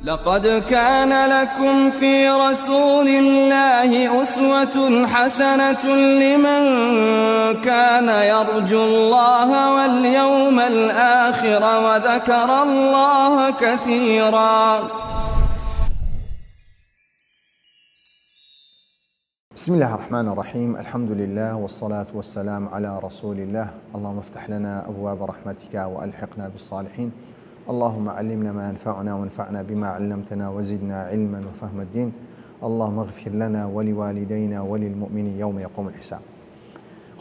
لقد كان لكم في رسول الله أسوة حسنة لمن كان يرجو الله واليوم الآخر وذكر الله كثيرا. بسم الله الرحمن الرحيم. الحمد لله والصلاة والسلام على رسول الله. اللهم افتح لنا أبواب رحمتك وألحقنا بالصالحين. اللهم علمنا ما ينفعنا وانفعنا بما علمتنا وزدنا علما وفهم الدين. اللهم اغفر لنا ولوالدينا وللمؤمنين يوم يقوم الحساب.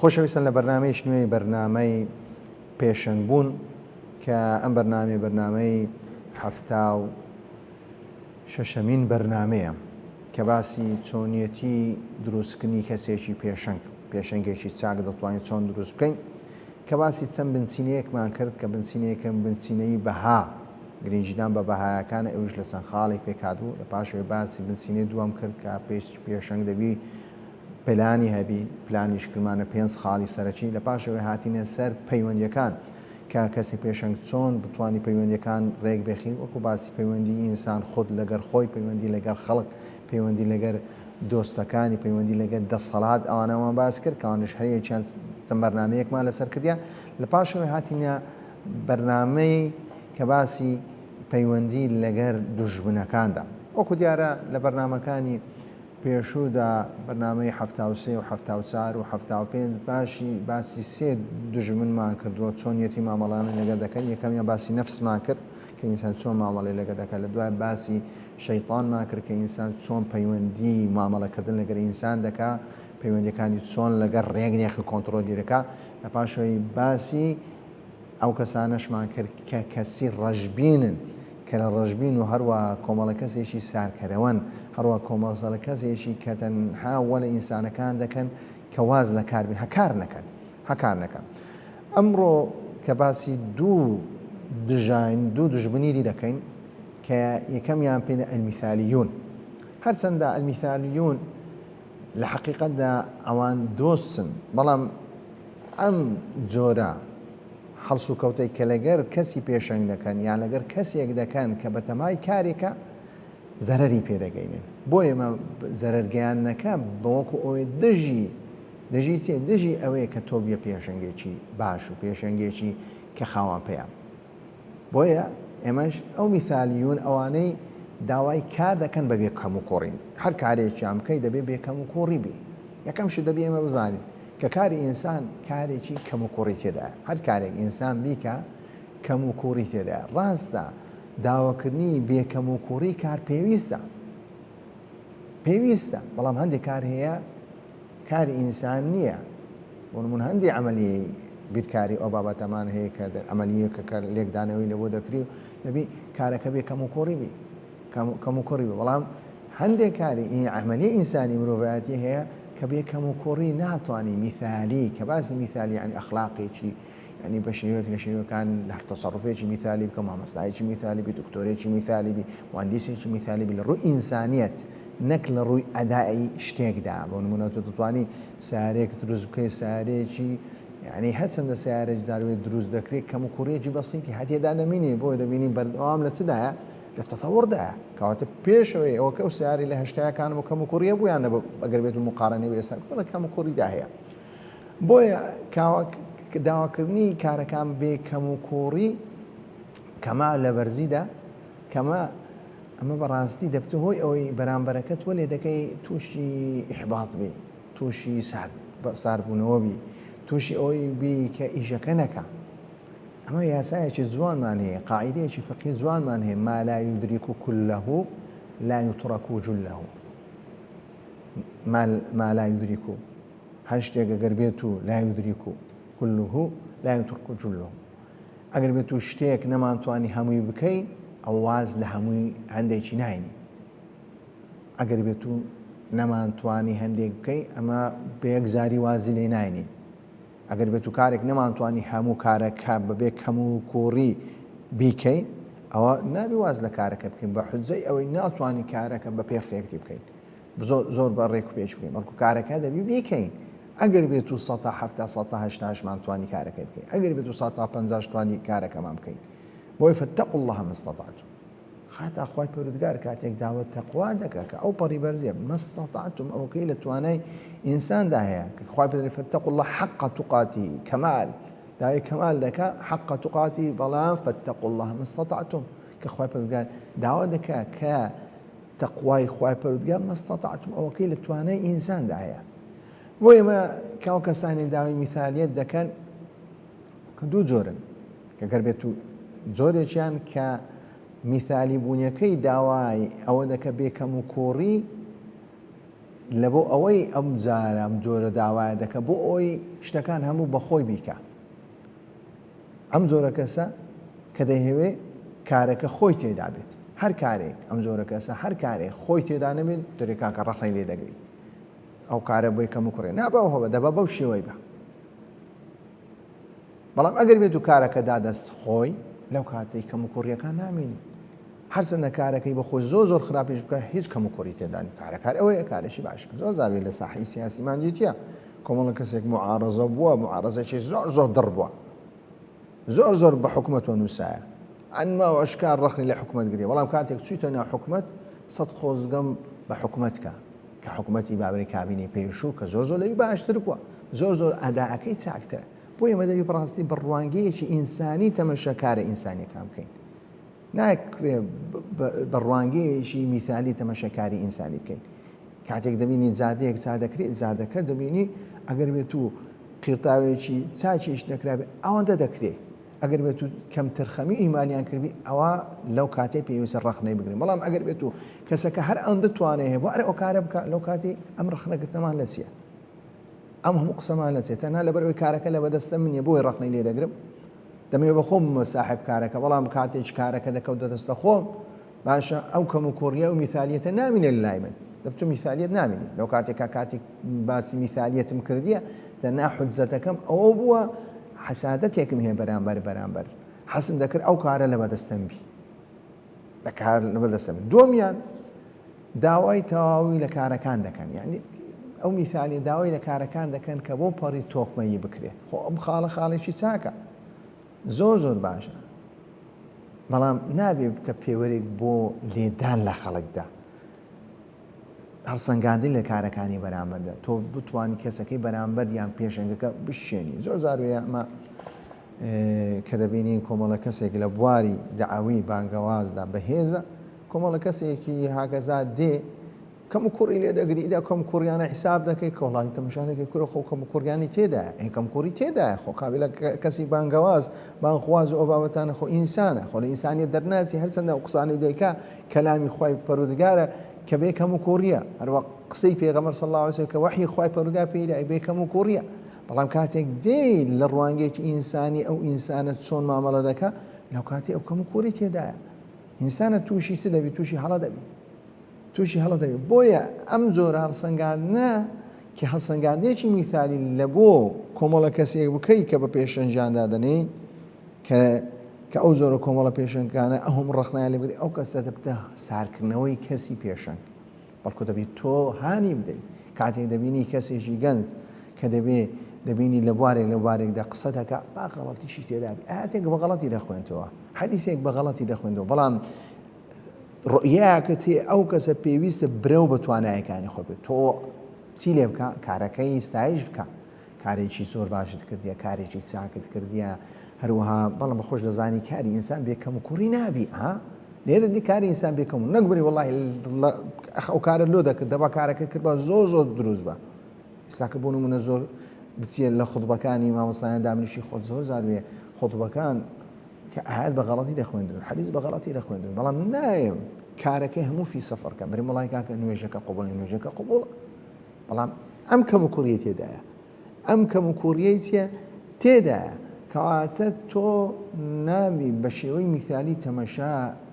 خۆشەویستان لە بەرنامەی نوێی بەرنامەی پێشەنگبوون کە ئەم بەرنامەی هەفتا و شەشەمین بەرنامەیە کە باسی چۆنیەتی دروستکردنی کەسێکی پێشەنگێکی چاک دەتوانین چۆن دروست بکەین، کە باسی چەند بنچینەیەکمان کرد کە بنچینەیەکم بنچینەی بەها گرنگیدان بە بەهایەکانە ئەوش لە چەند خاڵی پێکهاتوو. لە پاشەوەی باسی بنچینەی دووەم کرد کە پێشەنگ دەبی پلانی هەبی، پلانیشکردمانە 5 خاڵی سەرەکی. لە پاشەوەی هاتینە سەر پەیوەندیەکان کە کەسی پێشەنگ چۆن بتوانی پەیوەندیەکان ڕێک بێخین، وەکو باسی پەیوەندی ئینسان خۆت لەگەر خۆی، پەیوەندی لەگەر خەڵک، پەیوەندی لەگەر دۆستەکانی، پەیوەندی لەگەر دەسەڵات ئەوانەمان باس کرد کەوانش هەریەکیان چەند بەرنامەیەکمان لەسەر کردیان. لە پاشەوەی هاتینە بەرنامەی کە باسی پەیوەندی لەگەر دوژمنەکاندا. وەکو دیارە لە بەرنامەکانی پێشوودا بەرنامەی 73 و 74 و 75 باسی 3 دوژمنمان کردووە، چۆنیەتی مامەڵانە لەگەر دەکەن. یەکەمیان باسی نەفسمان کرد کە ئینسان چۆن مامەڵەی لەگەر دەکات، لە دوای باسی شەیطانمان کرد کە ئینسان چۆن پەیوەندی مامەڵەکردن لەگەر ئینسان دەکات، پەیوەندیەکانی چۆن لەگەر ڕێگنێخی کۆنتترۆلی دەکات. لە پاشەوەی باسی ئەو کەسانەشمان کرد کە کەسی ڕەشبینن، کە لە ڕەشبین و هەروە کۆمەڵە کەسێکی سارکەرەوەن، هەروە کۆمەڵە کەسێکی کە تەنها وەلە ئینسانەکان دەکەن کە واز لە کاربین هەکار نەکەن. ئەمڕۆ کە باسی دوو دژمنیری دەکەین کە یەکەمیان پێنە ئەلمیثالیون. هەرچەندە ئەلمیثالیون لە حەقیقەتدا ئەوان دۆستن، بەڵام ئەم جۆرە هەڵس و کەوتەی کە لەگەر کەسی پێشەنگ دەکەن یان لەگەر کەسێک دەکەن کە بە تەمای کارێکە زەرەری پێدەگەینن. بۆ ئێمە زەرەرگەیانەکە بەوەکو ئەوەی دژی ئەوەیە کە تۆ بیە پێشەنگێکی باش و پێشەنگێکی کە خاوان پێیان. بۆیە ئێمەش ئەو میثالیون ئەوانەی داوای کار دەکەن بە بێکەم و کوڕین. هەر کارێکیان بکەی دەبێ بێکەم و کوڕی بێ. یەکەمش دەبێ ئێمە بزانین کە کاری ئینسان کارێکی کەم و کوڕی تێدایە. هەر کارێک ئینسان بیکە کەم و کوڕی تێدایە. ڕاستە داواکردنی بێکەم و کوڕی کار پێویستە، بەڵام هەندێک کار هەیە کاری ئینسان نییە. بۆ نمونە هەندێک عەمەلیەی بیرکاری ئەو بابەتەمان هەیە کە ئەمەلیەکە کە لێکدانەوەی لەبۆ دەکری و دەبی کارەکە بێ کەم و کوڕی بێ، بەڵام هەندێک کاری عەمەلیە ئینسانی مرۆڤایەتی هەیە کە بێ کەم و کوڕی ناتوانانی میثالی، کە باسی میثالی یعنی ئەخلاقێکی، یعنی بە شێوەیەک لە شێوەکان لە تەسەڕوفێکی میثالی بکە، مامۆستایەکی میثالی بی، دکتۆرێکی میثالی بی، مهندسێکی میثالی بی، لە ڕووی ئینسانیەت نەک لە ڕووی ئەدایی شتێکدا. بۆ نمونە تۆ دەتوانی سیارەیەک دروست بکەی، سیارەیەکی یعنی هەرچەندە سیارێک جاروێ دروست دەکرێت کەم و کوڕیەکی بەسیطی هەتێدا دەمینێ، بۆ دەبینی بەردەوام لە چدایە، لە تەتەوڕدایە، کەواتە پێشەوەی ئەوە کە ئەو سیاری لە هەشتایەکان و کەم و کوڕیە بوویان ئەگەر بێت و مقارنەی بە ئێستا بەڵێ کەم و کوڕیدا هەیە. بۆیە داواکردنی کارەکان بێ کەم و کوڕی کەما لە بەرزیدا کەمە ئەمە بەڕاستی دەبتە هۆی ئەوەی بەرامبەرەکەت وەلێ دەکەی تووشی ئیحباط بێ، تووشی ساربوونەوە بی، تووشی ئەوەی بی کە ئیشەکە نەکە. ئەمە یاسایەکی جوانمان هەیە، قاعیدەیەکی فقهی جوانمان هەیە: ما لا يدرك كله لا يترك جله. ما لا يدرك، هەر شتێک ئەگەر بێت و لا يدرك كله لا يترك جله، ئەگەر بێت و شتێک نەمانتوانی هەمووی بکەی ئەو واز لە هەمووی هەندێکی ناینی. ئەگەر بێت و نەمانتوانی هەندێک بکەی ئەمە بە یەکجاری وازی لێ ناینی. ئەگەر بێت و کارێک نەمانتوانی هەموو کارەکە بەبێ کەم و کوڕی بیکەی ئەوە نابی واز لە کارەکە بکەین بە حجەی ئەوەی ناتوانانی کارەکە بە پێرفێکتی بکەین، زۆر بە ڕێک و پێش بکەین، بەڵکو کارەکە دەبی بیکەین. ئەگەر بێت و 170-180 توانی کارەکە بکەین، ئەگەر بێت و 150 توانی کارەکەمان بکەین. بۆی فاتقوا الله ما استطعتم. حتى أخوات پروردگار كاتيك دعوة تقوى دكا أو بريبرزية ما استطعتم أو كيلة تواني إنسان داهية أخوات پروردگار فاتقوا الله حق تقاته كمال داهي كمال دكا حق تقاته بلان فاتقوا الله ما استطعتم كأخوات پروردگار دعوة دكا كتقوى أخوات پروردگار ما استطعتم أو كيلة تواني إنسان داهية ويما كاو كساني داوي مثاليات دكان كدو جورن كقربتو جوريشان ك مثالی بوونیەکەی داوای ئەوە دەکە بێکەم و کۆڕی لە بۆ ئەوەی ئەم جارە ئەم جۆرە داوایە دەکە بۆ ئەوی شتەکان هەموو بەخۆی بیکە ئەم جۆرە کەسە کە دەیهەوێ کارەکە خۆی تێدا بێت هەر کارێک ئەم جۆرە کەسە هەر کارێک خۆی تێدا نەبێت دەرێکاکە ڕەخنەی لێ دەگری ئەو کارە بۆی کەم و کوڕێ نابەوە هەوە دەبە بەو شێوەی بە بەڵام ئەگەر بێت و کارەکە دادەست خۆی لەو کاتێک کەم و کوڕیەکان نامێنی هەرچەندە کارەکەی بەخۆی زۆر خراپیش بکە هیچ کەم و کوڕی تێدانی کارەکار ئەوەیە کارێکی باش زۆر زاوی لە ساحەی سیاسیمان دیتە کۆمەڵە کەسێک معارەزە بووە معارەزەی زۆر دڕ بووە زۆر بە حکومەت نووسایە ئەنما و ئەشکار ڕەخنی لە حکومەت گرێ بەڵام کاتێک چوویتە ناو حکومەت سەد خۆزگەم بە حکومەتکە کە حکومەتی بابری کابینی پێشوو کە زۆر لەوی باشتر بووە زۆر ئەداەکەی چاکترە بۆیە مەدەبی بەڕاستی بڕوانگەیەکی ئینسانی تەمەشەکارە ئینسانیەکان بکەین ناکرێ بڕوانگەیەکی میثالی تەمەشەکاری ئینسانی بکەین کاتێک دەبینی زادەیەک چادەکرێت زادەکە دەبینی ئەگەر بێت و قیرتاوێکی چاچیش دەکرابێت ئەوەندە دەکرێت ئەگەر بێت و کەم ترخەمی ئیمانیان کردی ئەوە لەو کاتێک پێویستە ڕەخنەی بگرین بەڵام ئەگەر بێت و کەسەکە هەر ئەوەندە توانێ هەیە بۆ ئەرێ ئەو کارە بکە لەو کاتی ئەم ڕەخنەگرتنەمان لە چییە ئەم هەموو قسەمان لە چێت تەنها لەبەرەوەی کارەکە لە بەدەستە منیە بۆی ڕەخنەی لێ دەگرم دەمەوێت بە خۆم ساحب کارەکە بەڵام کاتێک کارەکە دەکەوتە دەستە خۆم باشە ئەو کەم و کوڕیە و میثالیەتە نامینێ لای من دەبتو میثالیەت نامینی لەو کاتێکا کاتێک باسی میثالیەتم کردیە تەنها حجەتەکەم ئەوە بووە حەسادەتێکم هەیە بەرامبەر حەسم دەکرد ئەو کارە لە بەدەستەم بی لە کار لە بەدەستەم دووەمیان داوای تەواوی لە کارەکان دەکەن یعنی ئەو میثالی داوای لە کارەکان دەکەن کە بۆ پەڕی تۆکمەیی بکرێت خۆ ئەم خاڵێکی چاکە زۆر باشە بەڵام نابێت بتە پێوەرێک بۆ لێدان لە خەڵکدا هەڵسەنگاندن لە کارەکانی بەرامبەردا تۆ بتوانانی کەسەکەی بەرامبەر یان پێشەنگەکە بشێنی زۆر زاروەیە ئەمە کە دەبینین کۆمەڵە کەسێک لە بواری دەعاوی بانگەوازدا بەهێزە کۆمەڵە کەسێکی هاگەزات دێ کەم و کوڕی لێ دەگری ئیدا کەم کوڕیانە حیساب دەکەی کە وڵی تەماشاکەی کوڕە خۆ کەم و کوڕیانی تێدایە کەم کوڕی تێدایە خۆ قابلە کەسی بانگەواز بانخواز و ئەو بابەتانە خۆ ئینسانە خۆ لە ئینسانیت دەرناچی هەرچەندە ئەو قسانەی دەیکا کەلامی خوای پەروەردگارە کە بێ کەم و کوڕیە هەروە قسەی پێغەمبەر صلی الله علیه وسلم کە وحی خوای پەروەردگار پێدای بێ کەم و کوڕیە بەڵام کاتێک دێ لە ڕوانگەیەکی ئینسانی ئەو ئینسانە چۆن مامەڵە دەکا لەو کاتی ئەو کەم و کوڕی تێدایە ئینسانە تووشی چ دەبی تووشی هەڵە دەبی تووشی هەڵە دەبێت بۆیە ئەم جۆرە هەڵسەنگاندنە کە هەڵسەنگاندنێکی میثالی لە بۆ کۆمەڵە کەسێک بکەی کە بە پێشەنجاندا دەنێ کە ئەو جۆرە کۆمەڵە پێشەنگانە ئەوم ڕەخنایان لێبگری ئەو کەسە دەبتە سارکردنەوەی کەسی پێشەنگ بەڵکو دەبێت تۆ هانی بدەیت کاتێک دەبینی کەسێکی گەنج کە دەبینی لە بوارێکدا قسە دەکا با غەڵەتیشی تێدا بێت ئاەتێک بە غەڵەتی دەخوێنتەوە حەدیثێک بە غەڵەتی دەخوێنەوە بەڵام ڕۆیاکە تێ ئەو کەسە پێویستە برەو بە توانایەکانی خۆ بێت تۆ چی لێ بکە کارەکەی ستایش بکە کارێکی زۆر باشت کردیە کارێکی چاکت کردیە هەروەها بەڵام بەخۆش دەزانی کاری ئینسان بێکەم و کوڕی نابی لێرە دی کاری ئینسان بێکەم و نەکبری وەڵاهی ئەو کارە لۆ دەکرد دەبا کارەکە کرد بە زۆر دروست بە ئێستاکە بۆ نمونە زۆر بچێت لە خوتبەکانی مامۆستایان دامنیشی خۆت زۆر زاروێ خوتبەکان کە ئاەت بە غەڵەتی دەخوێندرن حەدیث بە غەڵەتی دەخوێندرن بەڵام نایە کارەکەی هەموو فی سەفەرکە بەری وڵای کاکە نوێژەکە نوێژەکە قوبوڵ بەڵام ئەم کەم و کوڕیە تێدایە ئەم کەم و کوڕیە تێدایە کەواتە تۆ نابی بە شێوەی میثالی تەمەشا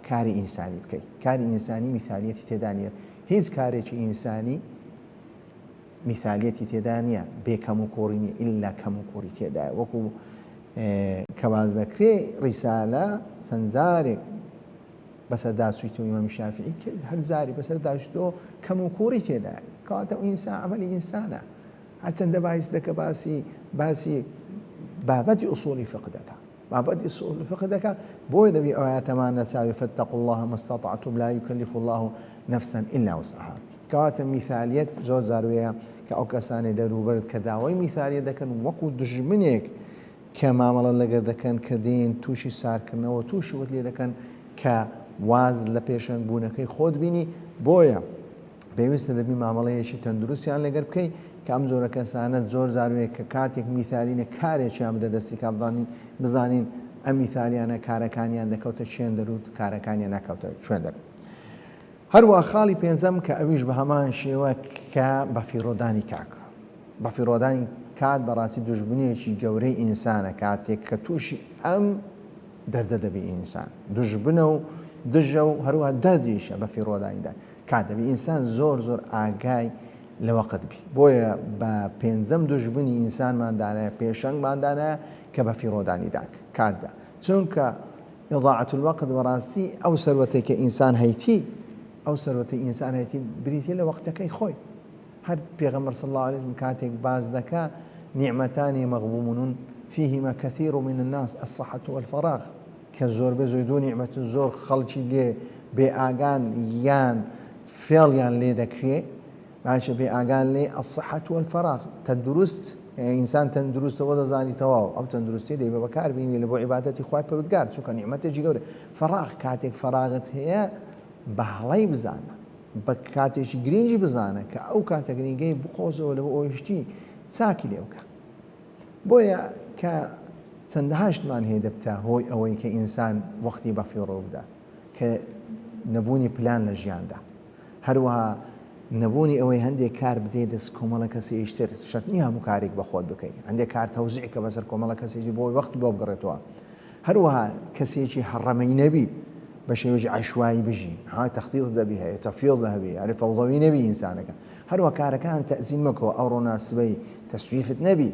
کاری ئینسانی بکەیت کاری ئینسانی میثالیەتی تێدا نیە هیچ کارێکی ئینسانی میثالیەتی تێدا نییە بێ کەم و کوڕی نیە ئیلا کەم و کوڕی تێدایە وەکو کە باز دەکرێ ڕیسالە چەند جارێک بەسەر داچوویتەوە ئیمامی شافعی هەر جاری بەسەر داچوویتەوە کەم و کوڕی تێدایە کەواتە ئەو ئینسان عەمەلی ئینسانە هەرچەندە باعث دەکە باسی بابەتی ئوسوڵی فقه دەکات بابەتی سوء الفقه دەکات بۆی دەبی ئەوەتەمان نەچاوی فاتقوا الله ما استطعتم لا يكلف الله نفسا إلا وسعها کەواتە میثالیەت زۆر زاروەیە کە ئەو کەسانی دەروبەرت کە داوای میثالیە دەکەن وەکو دژمنێک کە مامەڵە لەگەر دەکەن کە دێن تووشی سارکردنەوە تووشی وت لێ دەکەن کە واز لە پێشەنگ بوونەکەی خۆت بینی بۆیە پێویستە دەبی مامەڵەیەکی تەندروستیان لەگەر بکەی کە ئەم زۆرە کەسانە زۆر زاروەیە کە کاتێک میثالینە کارێکیان بدە دەستی کابدانی بزانین ئەم میثالیانە کارەکانیان دەکەوتە چێن دەروت کارەکانیان ناکەوتە شوێن دەروت. هەروە خاڵی پێنجەم کە ئەویش بە هەمان شێوە کە بەفیڕۆدانی کاک بەفیڕۆدانی کات بەڕاستی دوژبنیەکی گەورەی ئینسانە کاتێک کە تووشی ئەم دەردە دەبی ئینسان دوژبنە و دژە و هەروە دەردیشە بەفیڕۆدانیدا کات دەبی ئینسان زۆر زۆر ئاگای لەوەقت بی بۆیە بە پێنجەم دوژبنی ئینسانماندانە پێشەنگماندانە کە بەفیڕۆدانیدا کاتدا چونکە ئیضاعەت الوەقت بەڕاستی ئەو سەروەتێک کە ئینسان هەیتی ئەو سەرەتی ئینسان هەیەی بریتە لە وەختەکەی خۆی هەر پێغەمبەر صلی الله علیه و کاتێک باز دەکا نیعمەتانی مەغبوونون فيهما كثير من الناس الصحة والفراغ کە زۆربەی زۆر نیعمەت زۆر خەڵکی لێ بێ ئاگان یان فێڵیان لێ دەکرێ باشە بێ ئاگان لێ الصحة والفراغ تەندروست ئینسان تەندروستەوە دەزانیتەوە ئەو تەندروستی دەیبە بەکاربینی لە بۆ عیبادەتی خوای پەروەردگار چونکە نیعمەتێکی گەورە فراغ کاتێک فراغت هەیە بە هەڵەی بزانە بە کاتێکی گرنگی بزانە کە ئەو کاتە گرنگەی بخۆزەوە لە بۆ ئۆیشتی چاکی لێ بکە بۆیە کە چەندەهاشتمان هەیە دەبتە هۆی ئەوەی کە ئینسان وەختی بەفیڕۆ بدە کە نەبوونی پلان لە ژیاندا هەروەها نەبوونی ئەوەی هەندێک کار بدێ دەست کۆمەڵە کەسێشتر شەرت نییە هەموو کارێک بەخۆت بکەیت هەندێک کار تەوزیع کە بەسەر کۆمەڵە کەسێکی بۆی وەخت بۆ بگڕێتەوە هەروەها کەسێکی هەڕەمەی نەبی بە شێوەیەکی عەشوایی بژی های تەختیڵ دەبی هەیە تەفیڵ دەبی هەرێ فەوضەوی نەبی ئینسانەکە هەروە کارەکان تەزیین مەکەوە ئەو ڕۆناسبەی تەسویفت نەبی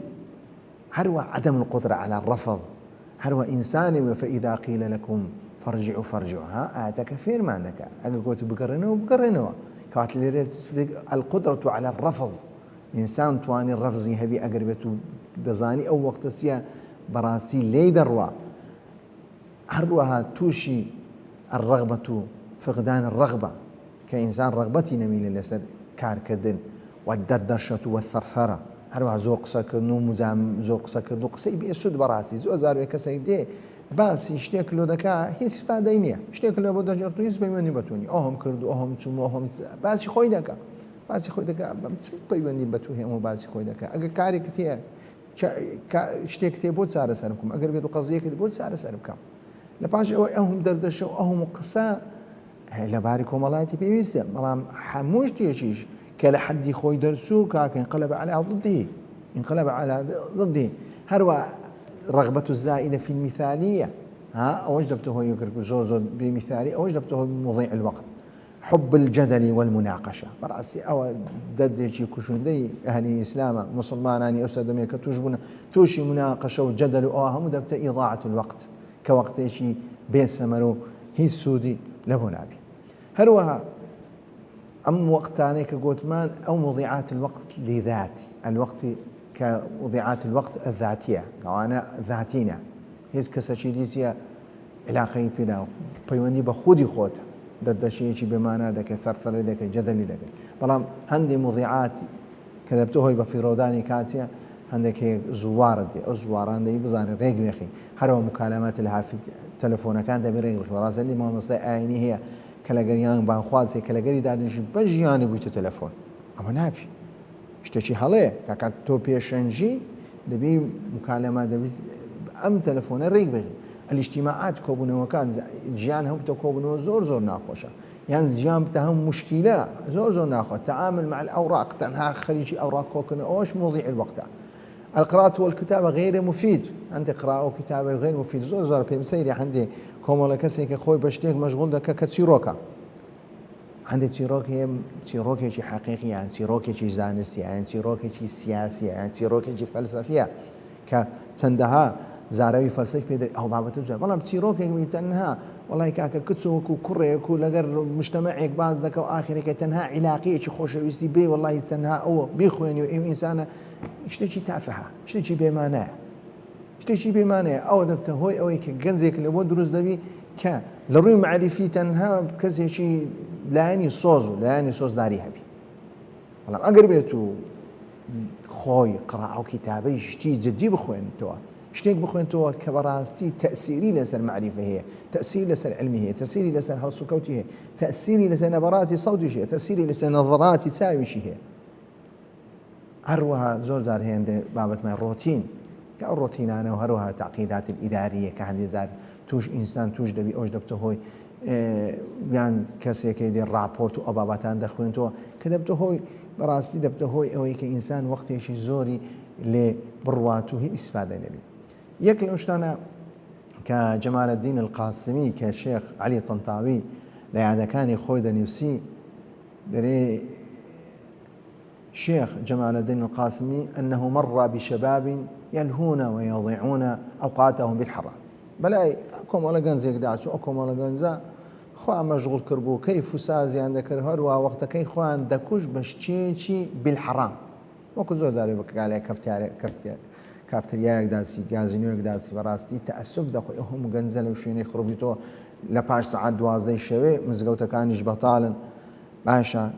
هەروە عدم القدرة على الرفض هەروە ئینسانی فإذا قيل لكم فارجعوا فارجعوا ها ئاەتەکە فێرمان دەکات ئەگە گوت بگەڕێنەوە بگەڕێنەوە کات لێرە القدرة على الرفض ئینسان توانی ڕەفزی هەبی ئەگەر بێت و دەزانی ئەو وەختەسیە بەڕاستی لێی دەڕوا هەروەها تووشی الرغبة فقدان الرغبة كإنسان رغبتي نميل لسر كاركردن والدردشة والثرثرة هەروەها زۆر قسەکردن و زۆر قسەکردن و قسەی بێسوود بەڕاستی زۆر زاروێ کەسێک دێ باسی شتێک لۆ دەکا هیچ فادەی نییە شتێک لە بۆ دەژێت و هیچ پەیوەندی بەتونی ئەوهم کرد و ئەوهم چوم و ئەوهم باسی خۆی دەکا باسی خۆی دەکا بەم چ پەیوەندی بە تو هێمە باسی خۆی دەکا ئەگەر کارێکت هەیە شتێک تێ بۆ چارەسەر بکەم ئەگەر بێت و قەزیەکت بۆ چارەسەر بکەم لە پاش ئەوەی ئەوهم دەردەشە و ئەوهم قسە لەباری کۆمەڵایەتی پێویستە بەڵام هەموو شتێکیش کە لە حەدی خۆی دەرسوو کاکە انقلب على ضده انقلب على ضده هەروە رغبة الزائدة في المثالية ها أوش دبته هو زۆر بمثالي أوش دبته مضيع الوقت حب الجدل والمناقشة برأسي أو ددشي كشندي أهل الإسلام مسلماناني أسدمي كتوجبنا توشي مناقشة وجدل هم دبت إضاعة الوقت كوقت شيء بين سمرو هي السودي لبنابي هروها أم وقتاني كقوتمان أو مضيعات الوقت لذاتي الوقت كمضيعات الوقت الذاتية وأنا ذاتينا هيز كساشيديتيا علاقة بلا بيواني بخودي خوت ضد شيء بمعنى ذاك ثرثر ذاك جدل ذاك بلام هندي مضيعات كذبتوه بفيروداني كاتيا عندك زوار دي أو زواران دي بزان ريق يخي هرو مكالمات لها في تلفونك كان ده بريق خلاص عندي ما مصدق عيني هي كلاجريان بانخواز كلاجري دادش بجياني بيتو تلفون أما نابي شتشي حاله كاكا تو بيشنجي دبي مكالمة دبي أم تلفون الريق بجي الاجتماعات كوبنا وكان جيان هم تكوبنا زور ناخوشة يعني جيان بتهم مشكلة زور ناخوش التعامل مع الأوراق تنها خليجي أوراق كوكنا أوش مضيع الوقت القراءة والكتابة غير مفيد أنت قراءة وكتابة غير مفيد زور بيمسيري عندي كومولا كسي كخوي بشتيك مشغول دكا كتسيروكا عندي تيروكي شي حقيقي يعني تيروكي شي زانستي يعني تيروكي شي سياسي يعني تيروكي شي فلسفية كتندها زاروي فلسفي بيدري أو بابته جا والله تيروكي بيتنها والله كاكا كتسوكو كوريكو لقر مجتمعك باز دكا وآخري كتنها علاقية شي خوش ويستي بي والله تنها أو بيخويني وإنسانة اشتكي تافهة اشتكي بمعناه شتێکی بێمانەیە ئەوە دەبتە هۆی ئەوەی کە گەنجێک لە بۆ دروست دەبی کە لە ڕووی معریفی تەنها کەسێکی لایەنی سۆز و لایەنی سۆزداری هەبی. بەڵام ئەگەر بێت و خۆی قڕاء و کتابەی شتی جددی بخوێنیتەوە، شتێک بخوێنیتەوە کە بەڕاستی تەئسیری لەسەر معریفە هەیە، تەئسیری لەسەر علمی هەیە، تەئسیری لەسەر هەڵس و کەوتی هەیە، تەئسیری لەسەر نەبەڕاتی سەوتیش هەیە، تەئسیری لەسەر نەظەڕاتی چاویشی هەیە. هەروەها زۆر جار هێندە بابەتمان ڕۆتین کە ئەو ڕۆتینانە و هەروەها تەعقیدات الئیداریە کە هەندێک جار توش ئینسان توش دەبی ئەوش دەبتە هۆی یان کەسێکی دێ ڕاپۆرت و ئەو بابەتان دەخوێنتەوە کە دەبتە هۆی بەڕاستی دەبتە هۆی ئەوەی کە ئینسان وەختێکی زۆری لێ بڕوات و هیچ ئیسفادە نەبێت. یەک لەو شتانە کە جەمال الدین القاسمی کە شێخ عەلی تەنتاوی لە یادەکانی خۆی دەنووسی دەرێ شيخ جمال الدين القاسمي أنه مر بشباب يلهون ويضيعون أوقاتهم بالحرام. بلاي أكم ولا جنزة قداسو أكم ولا جنزة خوا مشغول كربو كيف سازي عندك هروا وقت كي خوان دكوش بشتشي بالحرام. وكزو زاري بك عليه كافتريا قداسي جازينو قداسي براستي تأسف دخل هم جنزة وشيني خربيتو لباش ساعات دوازدي شوي مزقوتا كانش بطالا باشا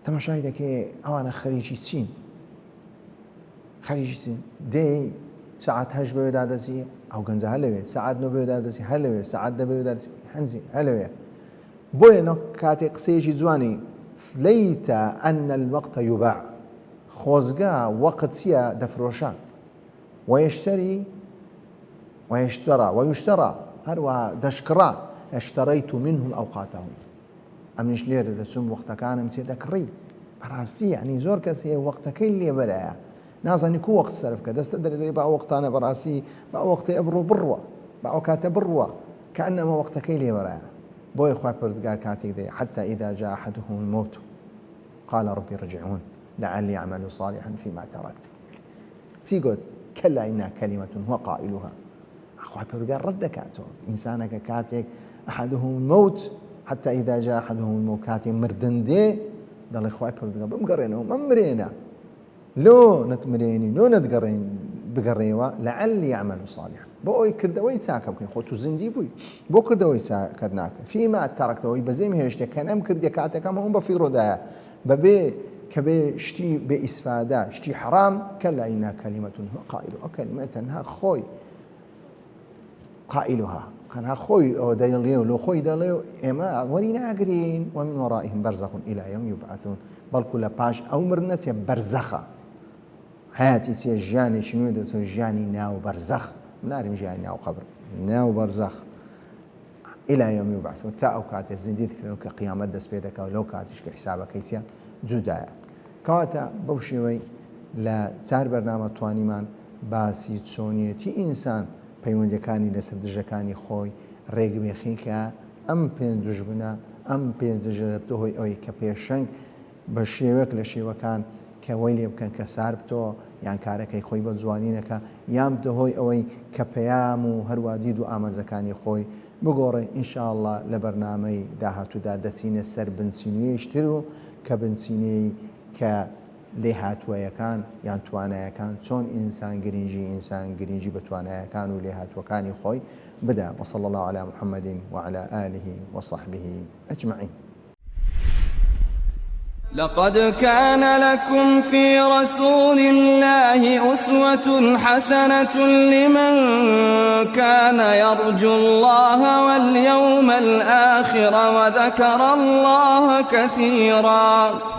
تەماشای دەکێ ئەوانە خەریکی چین خەریکی چین دێ سعات هەشت بەوێ دادەچی ئەو گەنجە هەر لەوێ سعات نۆ بەوێ دادەچی هەر لەوێ سعات دە بەوێ دادەچی هەنجی هەر لەوێ بۆیە کاتێک قسەیەکی جوانی لەیتە ئەنە الوەقت یوباع خۆزگا وەقت چییە دەفرۆشە ويشترى هەروەها دەشکڕا اشتريت منهم أوقاتهم ئەمنیش لێرە دەچوم وەختەکانم چێ دەکڕی بەڕاستی یعنی زۆر کەس هەیە وەختەکەی لێ بەرایە نازانی کو وەخت سەرف کە دەستە دەردەی با وەختانە بەڕاستی با وەختی ئەبڕۆ بڕوە با ئەو کاتە بڕوە کە ئەنەمە وەختەکەی لێ بەرایە بۆیە خوای پەروەردگار کاتێک دەیە حتى إذا جاء أحدهم الموت قال ربي ارجعون لعلي أعمل صالحا فيما تركت چی گوت كلا إنها كلمة هو قائلها خوای پەروەردگار ڕەت دەکاتەوە ئینسانەکە کاتێک أحدهم الموت حتى إذا جاء أحدهم الموت كاتي مردن دي دل إخوائي پروردگار بمقرينه ممرينا لو نتمريني لو نتقرين بقريوا لعلي يعمل صالحا بۆ کردەوەی چاکە بکەین خۆ تو زیندی بووی بۆ کردەوەی چاکەت ناکە فيما تركتەوەی بەزەی هێشتێک کە نەم کردی کاتێکم هەموو بە فیڕۆدایە بەبێ کە بێ شتی بێ ئیسفادە شتی حرام كلا إنها كلمة هو قائلها كلمة تنها خۆی قائلها خەنها خۆی ئەوە دەڵێ و لۆ خۆی دەڵێ و ئێمە وەری ناگرین ومن وەرائهم بەرزەخ إلى يوم يبعثون بەڵکو لە پاش ئەو مردنەچێ بەرزەخە حیاتی چێ ژیانێکی نوێ دەبێتەوە ژیانی ناو بەرزەخ ناریم ژیانی ناو قەبر ناو بەرزەخ إلى يوم يبعثون تا ئەو کاتێ زیندی دەکرێن کە قیامەت دەست پێ دەکەوە لەو کاتیش کە حیسابەکەی چیە جودایە کەواتە بەو شێوەی لە چار بەرنامە توانیمان باسی چۆنیەتی ئینسان پەیوەندیەکانی لەسەر دژەکانی خۆی ڕێگبێخی کە ئەم پێنج دژبنە ئەم پێنج دژە هۆی ئەوەی کە پێشەنگ بە شێوەک لە شێوەکان کە وەی لێ بکەن کە سار بتەوە یان کارەکەی خۆی بە جوانینەکە یان بتەهۆی ئەوەی کە پەیام و هەروە دید و ئامانجەکانی خۆی بگۆڕێ ئینشاءڵڵا لە بەرنامەی داهاتوودا دەچینە سەر بنچینەیەشتر و کە بنچینەی کە لێ هاتووەیەکان یان توانایەکان چۆن ئینسان گرنگی بە توانایەکان و لێ هاتووەکانی خۆی بدا وصلى الله على محمد وعلى آله وصحبه أجمعين. لقد كان لكم في رسول الله أسوة حسنة لمن كان يرجو الله واليوم الآخر وذكر الله كثيرا.